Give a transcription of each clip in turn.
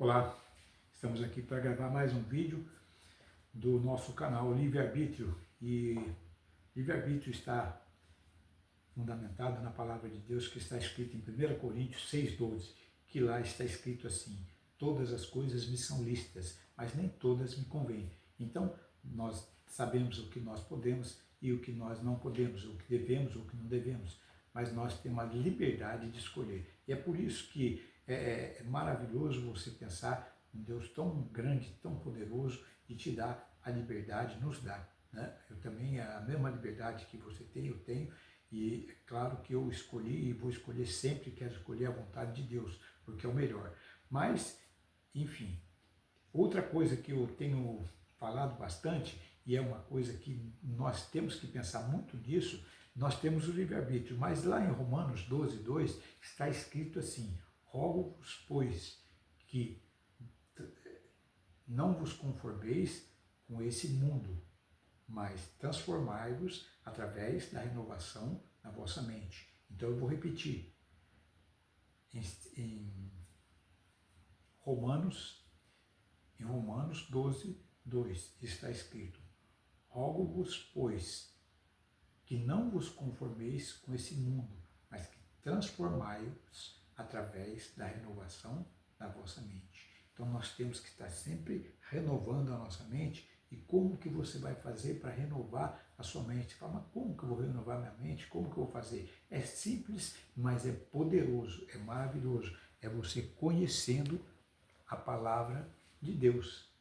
Olá, estamos aqui para gravar mais um vídeo do nosso canal Livre-Arbítrio. E livre-arbítrio está fundamentado na palavra de Deus, que está escrito em 1 Coríntios 6,12, que lá está escrito assim: todas as coisas me são lícitas, mas nem todas me convêm. Então, nós sabemos o que nós podemos e o que nós não podemos, o que devemos, o que não devemos, mas nós temos a liberdade de escolher. E é por isso que é maravilhoso você pensar um Deus tão grande, tão poderoso, e te dá a liberdade, nos dá, né? Eu também, a mesma liberdade que você tem, eu tenho, e é claro que eu escolhi e vou escolher sempre, quero escolher a vontade de Deus, porque é o melhor. Mas, enfim, outra coisa que eu tenho falado bastante, e é uma coisa que nós temos que pensar muito nisso, nós temos o livre-arbítrio, mas lá em Romanos 12:2 está escrito assim: rogo-vos, pois, que não vos conformeis com esse mundo, mas transformai-vos através da renovação na vossa mente. Então eu vou repetir. Em Romanos 12:2 está escrito: rogo-vos, pois, que não vos conformeis com esse mundo, mas que transformai-vos através da renovação da vossa mente. Então nós temos que estar sempre renovando a nossa mente. E como que você vai fazer para renovar a sua mente? Fala, mas como que eu vou renovar minha mente? Como que eu vou fazer? É simples, mas é poderoso, é maravilhoso. É você conhecendo a palavra de Deus,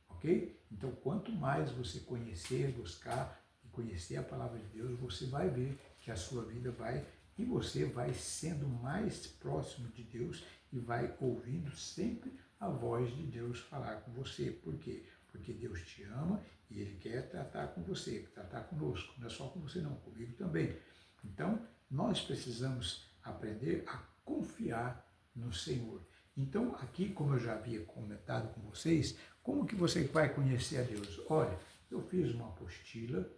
ok? Então, quanto mais você conhecer, buscar e conhecer a palavra de Deus, você vai ver que a sua vida vai, e você vai sendo mais próximo de Deus e vai ouvindo sempre a voz de Deus falar com você. Por quê? Porque Deus te ama e Ele quer tratar com você, tratar conosco, não é só com você não, comigo também. Então, nós precisamos aprender a confiar no Senhor. Então, aqui, como eu já havia comentado com vocês, como que você vai conhecer a Deus? Olha, eu fiz uma apostila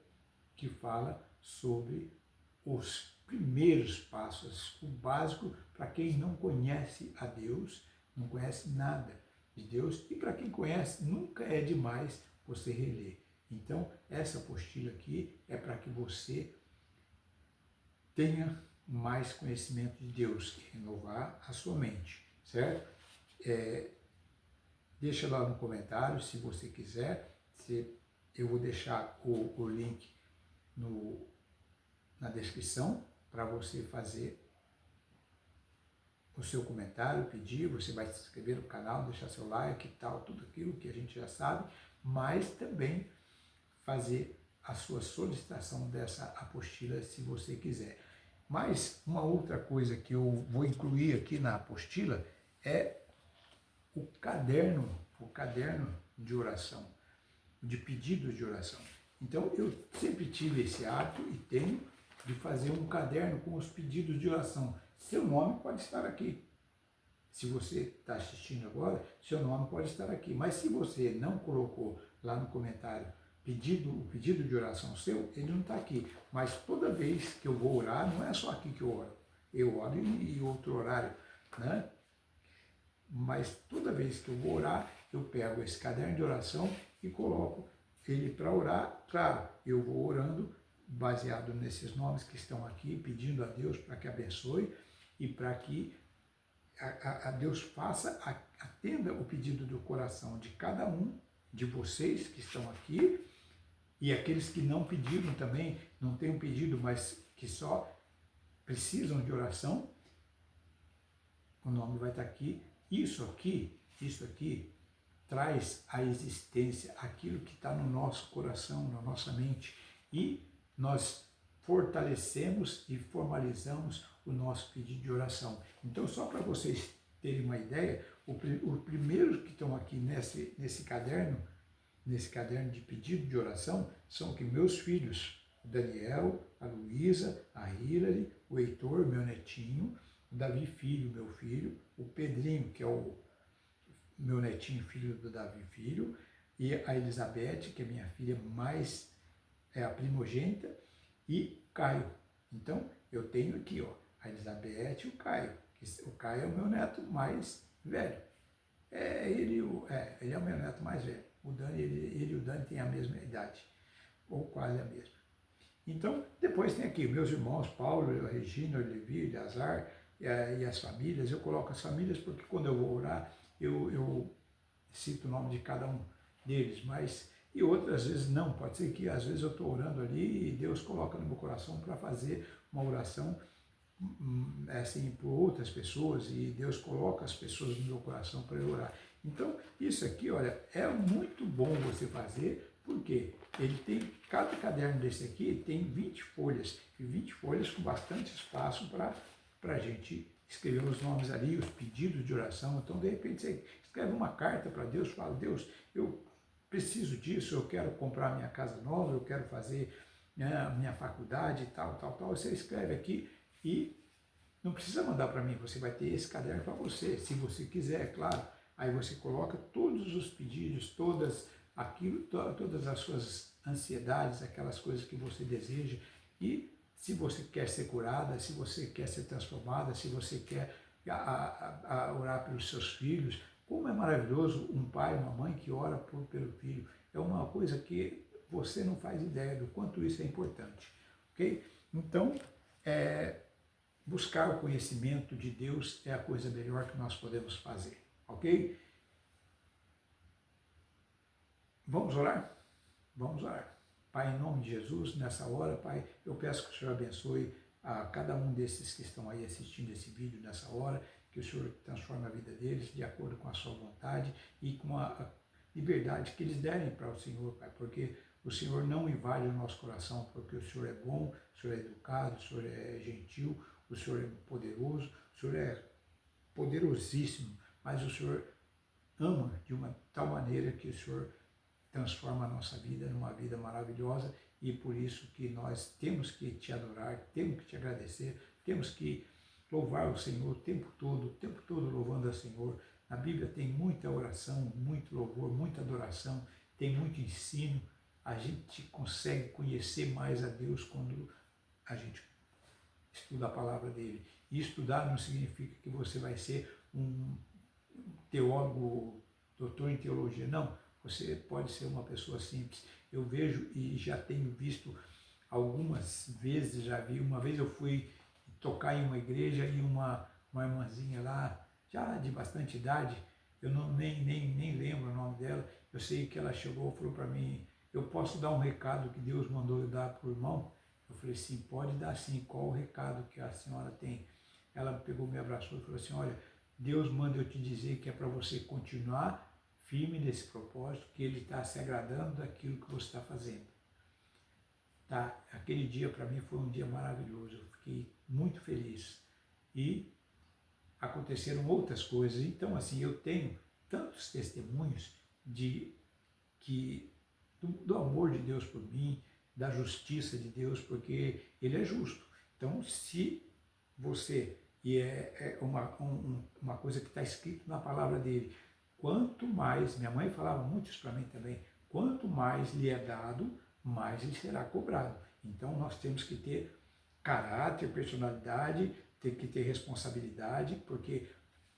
que fala sobre os primeiros passos, o básico para quem não conhece a Deus, não conhece nada de Deus, e para quem conhece, nunca é demais você reler. Então, essa apostila aqui é para que você tenha mais conhecimento de Deus e renovar a sua mente, certo? Deixa lá no comentário se você quiser, eu vou deixar o link na descrição para você fazer o seu comentário, pedir, você vai se inscrever no canal, deixar seu like e tal, tudo aquilo que a gente já sabe, mas também fazer a sua solicitação dessa apostila se você quiser. Mas uma outra coisa que eu vou incluir aqui na apostila é o caderno de oração, de pedidos de oração. Então eu sempre tive esse hábito e tenho de fazer um caderno com os pedidos de oração. Seu nome pode estar aqui. Se você está assistindo agora, seu nome pode estar aqui. Mas se você não colocou lá no comentário o pedido de oração seu, ele não está aqui. Mas toda vez que eu vou orar, não é só aqui que eu oro em outro horário, né? Mas toda vez que eu vou orar, eu pego esse caderno de oração e coloco ele para orar. Claro, eu vou orando baseado nesses nomes que estão aqui, pedindo a Deus para que abençoe e para que a Deus atenda o pedido do coração de cada um de vocês que estão aqui, e aqueles que não pediram também, não têm um pedido, mas que só precisam de oração, o nome vai estar aqui. Isso aqui traz à existência aquilo que está no nosso coração, na nossa mente, e nós fortalecemos e formalizamos o nosso pedido de oração. Então, só para vocês terem uma ideia, o primeiro que estão aqui nesse caderno de pedido de oração, são que meus filhos, o Daniel, a Luísa, a Hilary, o Heitor, meu netinho, o Davi filho, meu filho, o Pedrinho, que é o meu netinho, filho do Davi filho, e a Elizabeth, que é minha filha mais, a primogênita, e o Caio. Então, eu tenho aqui, ó, a Elizabeth e o Caio. O Caio é o meu neto mais velho. É ele é o meu neto mais velho. O Dani, ele e o Dani têm a mesma idade, ou quase a mesma. Então, depois tem aqui meus irmãos, Paulo, a Regina, o Levi, o Eleazar, e as famílias. Eu coloco as famílias porque quando eu vou orar, eu cito o nome de cada um deles, mas e outras vezes não, pode ser que às vezes eu estou orando ali e Deus coloca no meu coração para fazer uma oração assim, por outras pessoas, e Deus coloca as pessoas no meu coração para eu orar. Então, isso aqui, olha, é muito bom você fazer, porque ele tem, cada caderno desse aqui tem 20 folhas, e 20 folhas com bastante espaço para a gente escrever os nomes ali, os pedidos de oração. Então, de repente, você escreve uma carta para Deus, fala: Deus, eu preciso disso, eu quero comprar minha casa nova, eu quero fazer a minha faculdade, tal, tal, tal. Você escreve aqui e não precisa mandar para mim, você vai ter esse caderno para você, se você quiser, é claro. Aí você coloca todos os pedidos, todas as suas ansiedades, aquelas coisas que você deseja, e se você quer ser curada, se você quer ser transformada, se você quer orar pelos seus filhos. Como é maravilhoso um pai, uma mãe que ora pelo filho. É uma coisa que você não faz ideia do quanto isso é importante, ok? Então, buscar o conhecimento de Deus é a coisa melhor que nós podemos fazer, ok? Vamos orar? Vamos orar. Pai, em nome de Jesus, nessa hora, Pai, eu peço que o Senhor abençoe a cada um desses que estão aí assistindo esse vídeo nessa hora, que o Senhor transforme a vida deles de acordo com a sua vontade e com a liberdade que eles derem para o Senhor, Pai, porque o Senhor não invade o nosso coração, porque o Senhor é bom, o Senhor é educado, o Senhor é gentil, o Senhor é poderoso, o Senhor é poderosíssimo, mas o Senhor ama de uma tal maneira que o Senhor transforma a nossa vida numa vida maravilhosa, e por isso que nós temos que te adorar, temos que te agradecer, temos que louvar o Senhor o tempo todo louvando ao Senhor. Na Bíblia tem muita oração, muito louvor, muita adoração, tem muito ensino. A gente consegue conhecer mais a Deus quando a gente estuda a palavra dele. E estudar não significa que você vai ser um teólogo, doutor em teologia, não. Você pode ser uma pessoa simples. Eu vejo e já tenho visto algumas vezes, já vi, uma vez eu fui tocar em uma igreja e uma irmãzinha lá, já de bastante idade, eu nem lembro o nome dela, eu sei que ela chegou e falou para mim: eu posso dar um recado que Deus mandou eu dar para o irmão? Eu falei: sim, pode dar sim. Qual o recado que a senhora tem? Ela pegou, me abraçou e falou assim: olha, Deus manda eu te dizer que é para você continuar firme nesse propósito, que Ele está se agradando daquilo que você está fazendo. Tá? Aquele dia para mim foi um dia maravilhoso, eu fiquei muito feliz. E aconteceram outras coisas. Então, assim, eu tenho tantos testemunhos do amor de Deus por mim, da justiça de Deus, porque Ele é justo. Então, se você, e é uma coisa que está escrito na palavra dele, quanto mais, minha mãe falava muito isso para mim também, quanto mais lhe é dado, mais lhe será cobrado. Então nós temos que ter caráter, personalidade, tem que ter responsabilidade, porque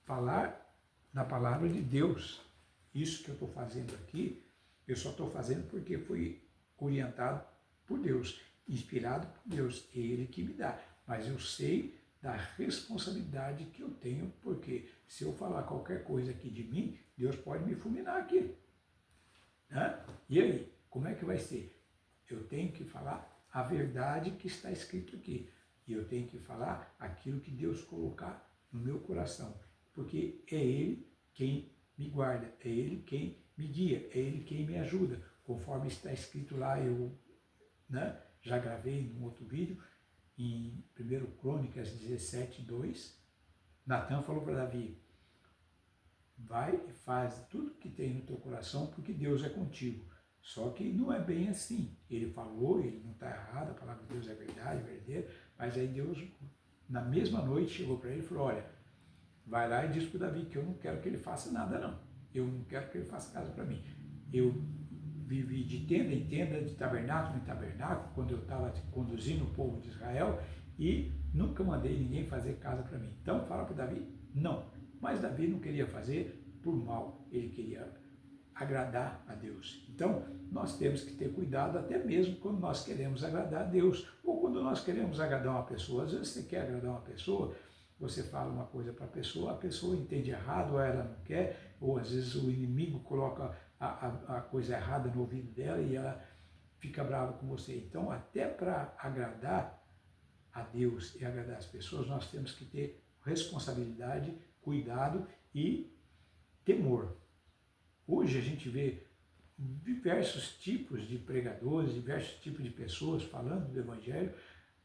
falar na palavra de Deus, isso que eu estou fazendo aqui, eu só estou fazendo porque fui orientado por Deus, inspirado por Deus, é Ele que me dá. Mas eu sei da responsabilidade que eu tenho, porque se eu falar qualquer coisa aqui de mim, Deus pode me fulminar aqui. Né? E aí, como é que vai ser? Eu tenho que falar a verdade que está escrito aqui. E eu tenho que falar aquilo que Deus colocar no meu coração. Porque é Ele quem me guarda, é Ele quem me guia, é Ele quem me ajuda. Conforme está escrito lá, eu já gravei num outro vídeo, em 1 Crônicas 17:2, Natan falou para Davi: vai e faz tudo que tem no teu coração, porque Deus é contigo. Só que não é bem assim. Ele falou, ele não está errado, a palavra de Deus é verdade, verdadeira, mas aí Deus, na mesma noite, chegou para ele e falou: olha, vai lá e diz para o Davi que eu não quero que ele faça nada, não. Eu não quero que ele faça casa para mim. Eu vivi de tenda em tenda, de tabernáculo em tabernáculo, quando eu estava conduzindo o povo de Israel, e nunca mandei ninguém fazer casa para mim. Então fala para Davi, não. Mas Davi não queria fazer, por mal, ele queria agradar a Deus. Então, nós temos que ter cuidado até mesmo quando nós queremos agradar a Deus, ou quando nós queremos agradar uma pessoa. Às vezes você quer agradar uma pessoa, você fala uma coisa para a pessoa entende errado, ou ela não quer, ou às vezes o inimigo coloca a coisa errada no ouvido dela e ela fica brava com você. Então, até para agradar a Deus e agradar as pessoas, nós temos que ter responsabilidade, cuidado e temor. Hoje a gente vê diversos tipos de pregadores, diversos tipos de pessoas falando do Evangelho,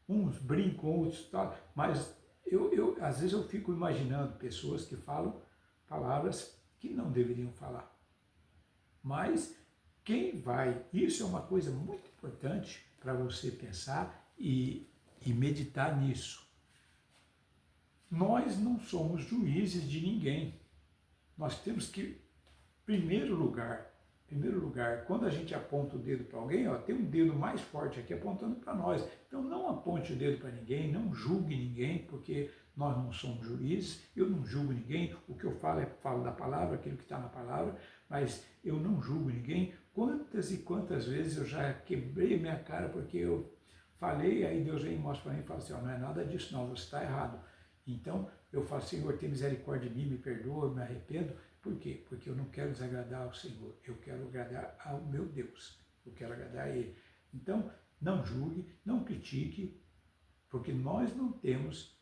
uns brincam, outros tal, mas às vezes eu fico imaginando pessoas que falam palavras que não deveriam falar. Mas quem vai, isso é uma coisa muito importante para você pensar e meditar nisso. Nós não somos juízes de ninguém. Nós temos que, primeiro lugar, quando a gente aponta o dedo para alguém, tem um dedo mais forte aqui apontando para nós. Então não aponte o dedo para ninguém, não julgue ninguém, porque nós não somos juízes, eu não julgo ninguém, o que eu falo falo da palavra, aquilo que está na palavra, mas eu não julgo ninguém. Quantas e quantas vezes eu já quebrei minha cara porque eu falei, aí Deus vem e mostra para mim e fala assim, não é nada disso não, você está errado. Então eu falo, Senhor, tem misericórdia de mim, me perdoa, me arrependo. Por quê? Porque eu não quero desagradar ao Senhor, eu quero agradar ao meu Deus, eu quero agradar a Ele. Então, não julgue, não critique, porque nós não temos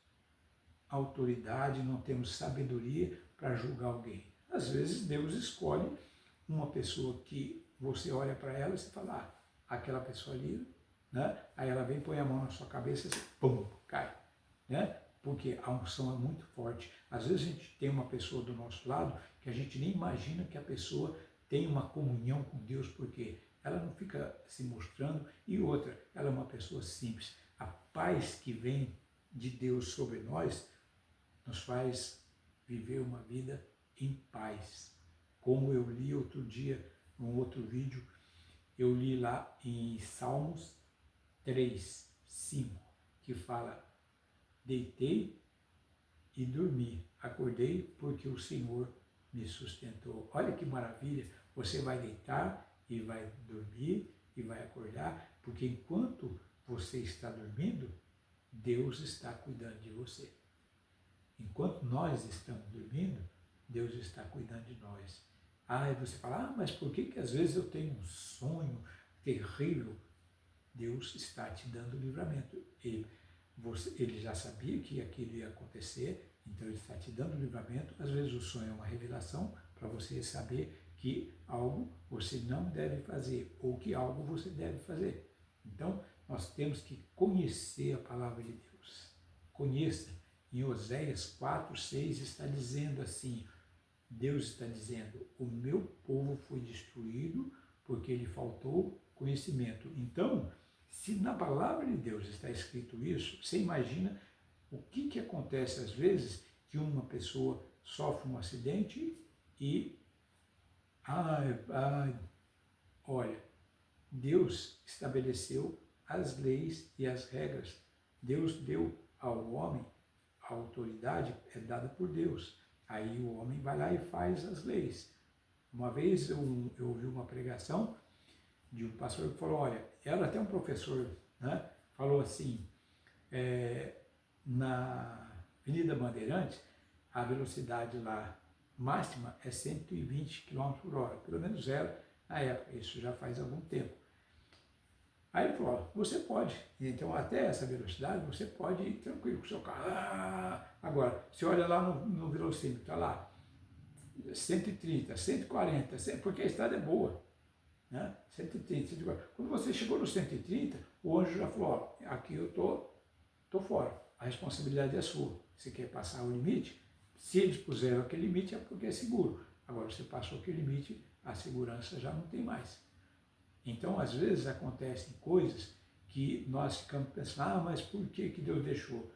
autoridade, não temos sabedoria para julgar alguém. Às vezes Deus escolhe uma pessoa que você olha para ela e você fala, aquela pessoa ali, né? Aí ela vem, põe a mão na sua cabeça e você, pum, cai, né? Porque a unção é muito forte. Às vezes a gente tem uma pessoa do nosso lado que a gente nem imagina que a pessoa tem uma comunhão com Deus, porque ela não fica se mostrando, e outra, ela é uma pessoa simples. A paz que vem de Deus sobre nós nos faz viver uma vida em paz. Como eu li outro dia, num outro vídeo, eu li lá em Salmos 3, 5, que fala, deitei e dormi, acordei porque o Senhor me sustentou. Olha que maravilha, você vai deitar e vai dormir e vai acordar, porque enquanto você está dormindo, Deus está cuidando de você. Enquanto nós estamos dormindo, Deus está cuidando de nós. Aí você fala, mas por que às vezes eu tenho um sonho terrível? Deus está te dando livramento. Ele já sabia que aquilo ia acontecer, então ele está te dando livramento. Às vezes o sonho é uma revelação para você saber que algo você não deve fazer ou que algo você deve fazer. Então nós temos que conhecer a palavra de Deus. Conheça. Em Oséias 4, 6 está dizendo assim, Deus está dizendo, o meu povo foi destruído porque lhe faltou conhecimento. Então, se na palavra de Deus está escrito isso, você imagina o que acontece às vezes que uma pessoa sofre um acidente e, olha, Deus estabeleceu as leis e as regras. Deus deu ao homem, a autoridade é dada por Deus. Aí o homem vai lá e faz as leis. Uma vez eu ouvi uma pregação de um pastor que falou, olha, era até um professor, né, falou assim, na Avenida Bandeirantes, a velocidade lá máxima é 120 km por hora, pelo menos era na época, isso já faz algum tempo. Aí ele falou, você pode, então até essa velocidade você pode ir tranquilo com o seu carro. Agora, você olha lá no velocímetro, está lá, 130, 140, porque a estrada é boa, né? 130, 140. Quando você chegou no 130, o anjo já falou, aqui eu tô fora, a responsabilidade é sua. Você quer passar o limite? Se eles puseram aquele limite é porque é seguro. Agora, você passou aquele limite, a segurança já não tem mais. Então, às vezes, acontecem coisas que nós ficamos pensando, mas por que Deus deixou?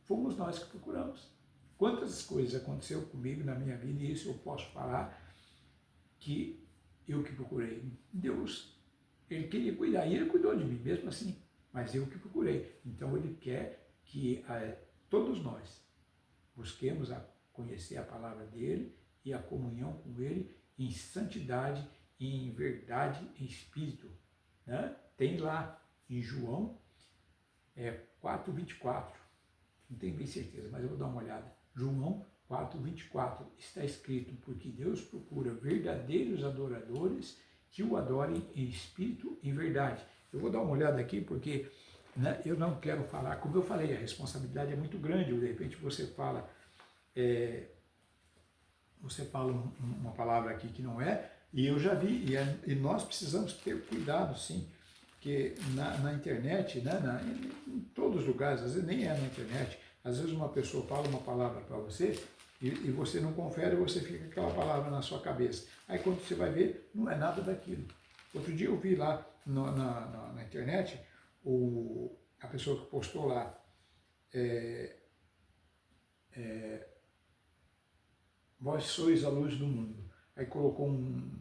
Fomos nós que procuramos. Quantas coisas aconteceu comigo na minha vida, e isso eu posso falar, que eu que procurei. Deus, Ele queria cuidar, e Ele cuidou de mim, mesmo assim, mas eu que procurei. Então, Ele quer que todos nós busquemos a conhecer a palavra dEle e a comunhão com Ele em santidade e em verdade em espírito. Né? Tem lá em João 4:24, não tenho bem certeza, mas eu vou dar uma olhada. João 4:24 está escrito: porque Deus procura verdadeiros adoradores que o adorem em espírito e em verdade. Eu vou dar uma olhada aqui porque, né, eu não quero falar, como eu falei, a responsabilidade é muito grande. De repente você fala uma palavra aqui que não é, e eu já vi, e nós precisamos ter cuidado, sim, porque na internet, né, em todos os lugares, às vezes nem é na internet, às vezes uma pessoa fala uma palavra para você e você não confere, você fica com aquela palavra na sua cabeça. Aí quando você vai ver, não é nada daquilo. Outro dia eu vi lá na internet, a pessoa que postou lá, vós sois a luz do mundo. Aí colocou um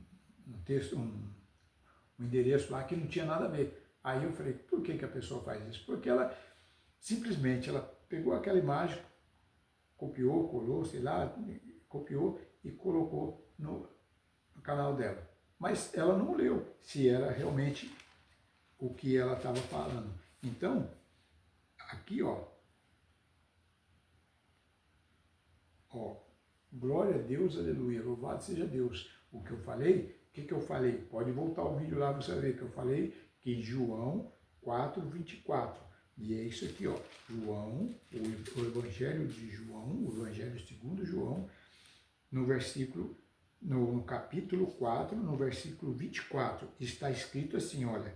texto, um endereço lá que não tinha nada a ver. Aí eu falei, por que a pessoa faz isso? Porque ela simplesmente pegou aquela imagem, copiou, colou, sei lá, copiou e colocou no canal dela. Mas ela não leu se era realmente o que ela estava falando. Então, aqui, ó, glória a Deus, aleluia, louvado seja Deus. O que eu falei, que eu falei? Pode voltar o vídeo lá, você vai ver que eu falei que João 4:24. E é isso aqui, ó, João, o Evangelho de João, o Evangelho segundo João, no capítulo 4, no versículo 24, está escrito assim, olha,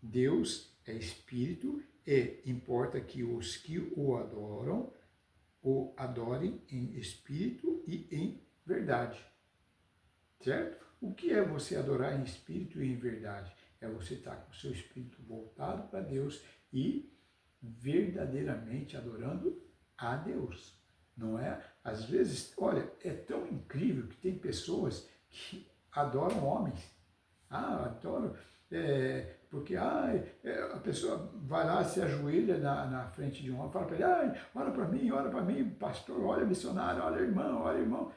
Deus é Espírito e importa que os que o adorem em espírito e em verdade. Certo? O que é você adorar em espírito e em verdade? É você estar com o seu espírito voltado para Deus e verdadeiramente adorando a Deus. Não é? Às vezes, olha, é tão incrível que tem pessoas que adoram homens. Adoram, porque a pessoa vai lá, se ajoelha na frente de um homem, fala para ele, ora para mim, pastor, olha missionário, olha irmão.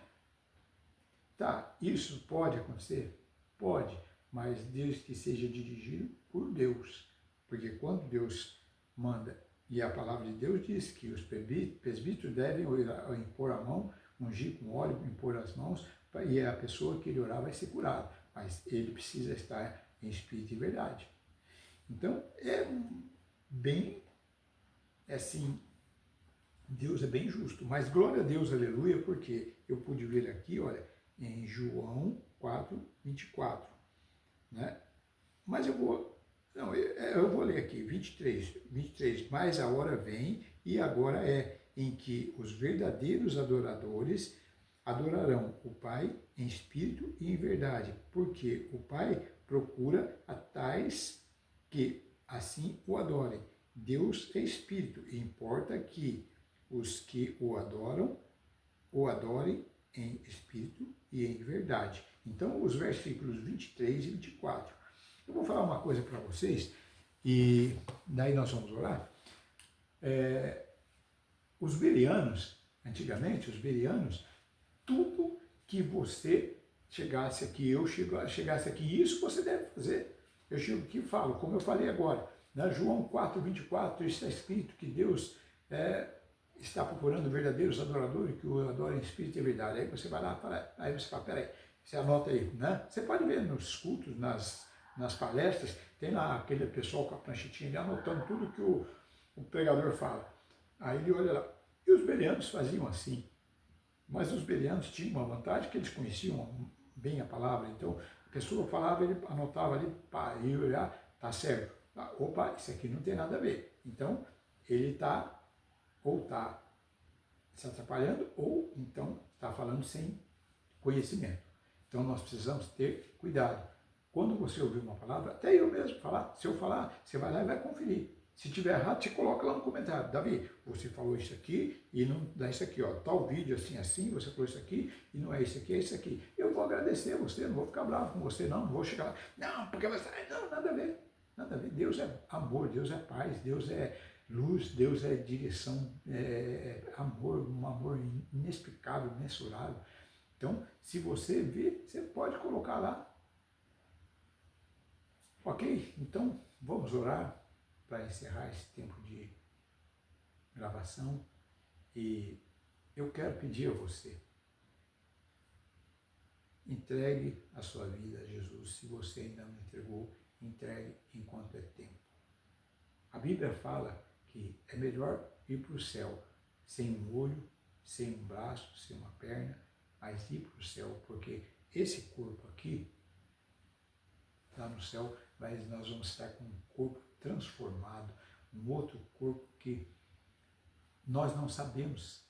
Tá, isso pode acontecer? Pode, mas desde que seja dirigido por Deus. Porque quando Deus manda, e a palavra de Deus diz que os presbíteros devem impor a mão, ungir com óleo, impor as mãos, e a pessoa que ele orar vai ser curada. Mas ele precisa estar em espírito e verdade. Então, é bem, assim, Deus é bem justo. Mas glória a Deus, aleluia, porque eu pude ver aqui, olha, em João 4:24, né? Mas eu vou ler aqui, 23, mas a hora vem e agora é em que os verdadeiros adoradores adorarão o Pai em espírito e em verdade, porque o Pai procura a tais que assim o adorem. Deus é espírito e importa que os que o adorem em espírito e em verdade. Então, os versículos 23 e 24. Eu vou falar uma coisa para vocês, e daí nós vamos orar. Os bereanos, antigamente, tudo que você chegasse aqui, eu chegasse aqui, isso você deve fazer. Eu chego aqui e falo, como eu falei agora, na João 4:24 está escrito que Deus está procurando verdadeiros adoradores que o adorem em espírito e verdade. Aí você vai lá, aí você fala, peraí, você anota aí, né? Você pode ver nos cultos, nas palestras, tem lá aquele pessoal com a pranchetinha ali, anotando tudo que o pregador fala. Aí ele olha lá. E os bereanos faziam assim. Mas os bereanos tinham uma vantagem que eles conheciam bem a palavra. Então, a pessoa falava, ele anotava ali, pá, e olhar, tá certo. Opa, isso aqui não tem nada a ver. Então, ele está se atrapalhando, ou então está falando sem conhecimento. Então nós precisamos ter cuidado. Quando você ouvir uma palavra, até eu mesmo falar, se eu falar, você vai lá e vai conferir. Se tiver errado, você coloca lá no comentário. Davi, você falou isso aqui e não dá isso aqui, ó. Tal vídeo assim, você falou isso aqui e não é isso aqui, é isso aqui. Eu vou agradecer a você, não vou ficar bravo com você, não vou chegar lá, não, porque você. Não, nada a ver. Nada a ver. Deus é amor, Deus é paz, Deus é luz, Deus é direção, amor, um amor inexplicável, imensurável. Então, se você vê, você pode colocar lá. Ok? Então, vamos orar para encerrar esse tempo de gravação. E eu quero pedir a você, entregue a sua vida a Jesus. Se você ainda não entregou, entregue enquanto é tempo. A Bíblia fala que é melhor ir para o céu sem um olho, sem um braço, sem uma perna, mas ir para o céu, porque esse corpo aqui, lá no céu, nós vamos estar com um corpo transformado, um outro corpo que nós não sabemos,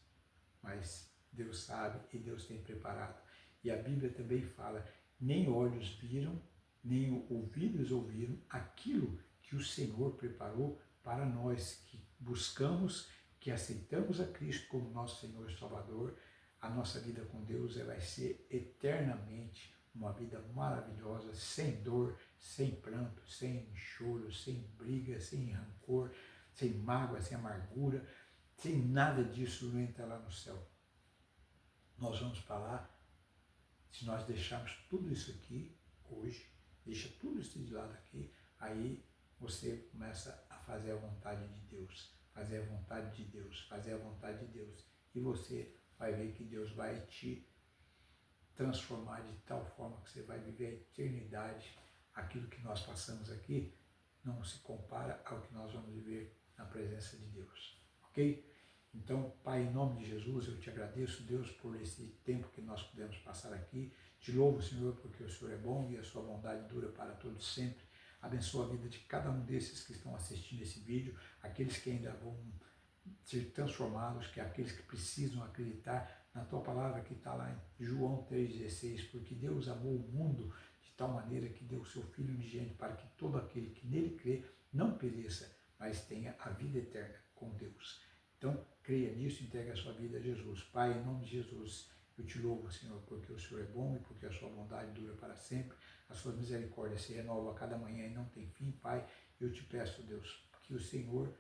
mas Deus sabe e Deus tem preparado. E a Bíblia também fala, nem olhos viram, nem ouvidos ouviram aquilo que o Senhor preparou para nós que buscamos, que aceitamos a Cristo como nosso Senhor e Salvador. A nossa vida com Deus vai ser eternamente uma vida maravilhosa, sem dor, sem pranto, sem choro, sem briga, sem rancor, sem mágoa, sem amargura, sem nada disso não entra lá no céu. Nós vamos para lá, se nós deixarmos tudo isso aqui hoje, deixa tudo isso de lado aqui, aí você começa a fazer a vontade de Deus, fazer a vontade de Deus, fazer a vontade de Deus. E você vai ver que Deus vai te transformar de tal forma que você vai viver a eternidade. Aquilo que nós passamos aqui não se compara ao que nós vamos viver na presença de Deus. Ok? Então, Pai, em nome de Jesus, eu te agradeço, Deus, por esse tempo que nós pudemos passar aqui. Te louvo, Senhor, porque o Senhor é bom e a sua bondade dura para todos sempre. Abençoa a vida de cada um desses que estão assistindo esse vídeo, aqueles que ainda vão ser transformados, que aqueles que precisam acreditar na tua palavra que está lá em João 3,16, porque Deus amou o mundo de tal maneira que deu o seu Filho unigênito para que todo aquele que nele crê não pereça, mas tenha a vida eterna com Deus. Então, creia nisso e entregue a sua vida a Jesus. Pai, em nome de Jesus, eu te louvo, Senhor, porque o Senhor é bom e porque a sua bondade dura para sempre. A sua misericórdia se renova a cada manhã e não tem fim, Pai. Eu te peço, Deus, que o Senhor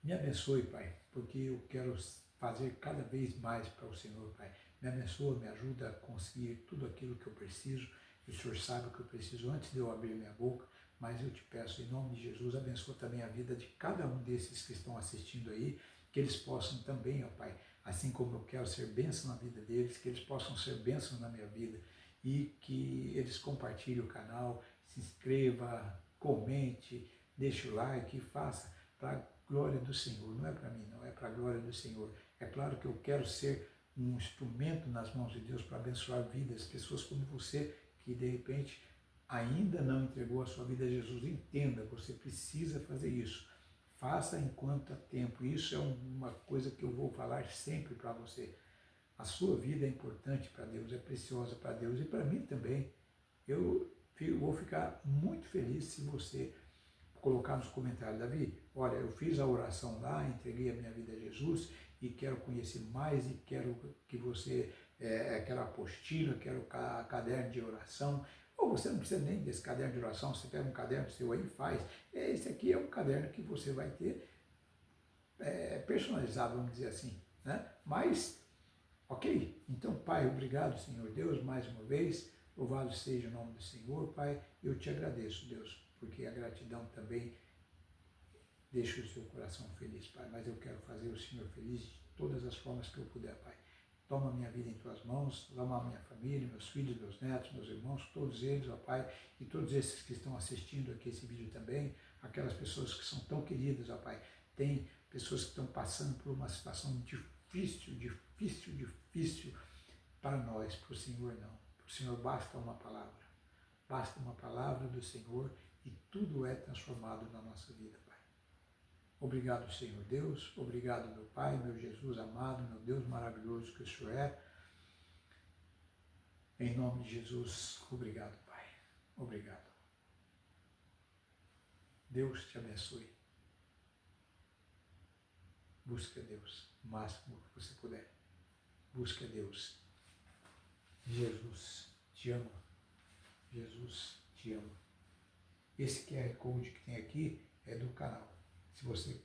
me abençoe, Pai, porque eu quero fazer cada vez mais para o Senhor, Pai. Me abençoa, me ajuda a conseguir tudo aquilo que eu preciso. O Senhor sabe o que eu preciso antes de eu abrir minha boca, mas eu te peço, em nome de Jesus, abençoa também a vida de cada um desses que estão assistindo aí, que eles possam também, ó Pai, assim como eu quero ser bênção na vida deles, que eles possam ser bênção na minha vida e que eles compartilhem o canal, se inscreva, comente, deixe o like, faça para glória do Senhor, não é para mim, não, é para a glória do Senhor. É claro que eu quero ser um instrumento nas mãos de Deus para abençoar vidas, pessoas como você, que de repente ainda não entregou a sua vida a Jesus. Entenda, você precisa fazer isso. Faça enquanto há tempo. Isso é uma coisa que eu vou falar sempre para você. A sua vida é importante para Deus, é preciosa para Deus e para mim também. Eu vou ficar muito feliz se você colocar nos comentários, Davi, olha, eu fiz a oração lá, entreguei a minha vida a Jesus e quero conhecer mais e quero que você, quero a apostila, quero o caderno de oração, ou você não precisa nem desse caderno de oração, você pega um caderno seu aí e faz. Esse aqui é um caderno que você vai ter personalizado, vamos dizer assim, né? Mas, ok? Então, Pai, obrigado, Senhor Deus, mais uma vez, louvado seja o nome do Senhor, Pai, eu te agradeço, Deus, porque a gratidão também deixa o seu coração feliz, Pai. Mas eu quero fazer o Senhor feliz de todas as formas que eu puder, Pai. Toma minha vida em tuas mãos, toma a minha família, meus filhos, meus netos, meus irmãos, todos eles, ó Pai, e todos esses que estão assistindo aqui esse vídeo também, aquelas pessoas que são tão queridas, ó Pai. Tem pessoas que estão passando por uma situação difícil para nós, para o Senhor não. Para o Senhor basta uma palavra do Senhor e tudo é transformado na nossa vida, Pai. Obrigado, Senhor Deus, obrigado, meu Pai, meu Jesus amado, meu Deus maravilhoso que o Senhor é. Em nome de Jesus, obrigado, Pai. Obrigado. Deus te abençoe. Busque a Deus o máximo que você puder. Busque a Deus. Jesus te ama. Jesus te ama. Esse QR Code que tem aqui é do canal. Se você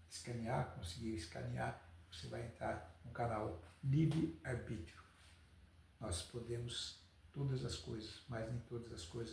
escanear, conseguir escanear, você vai entrar no canal Livre Arbítrio. Nós podemos todas as coisas, mas nem todas as coisas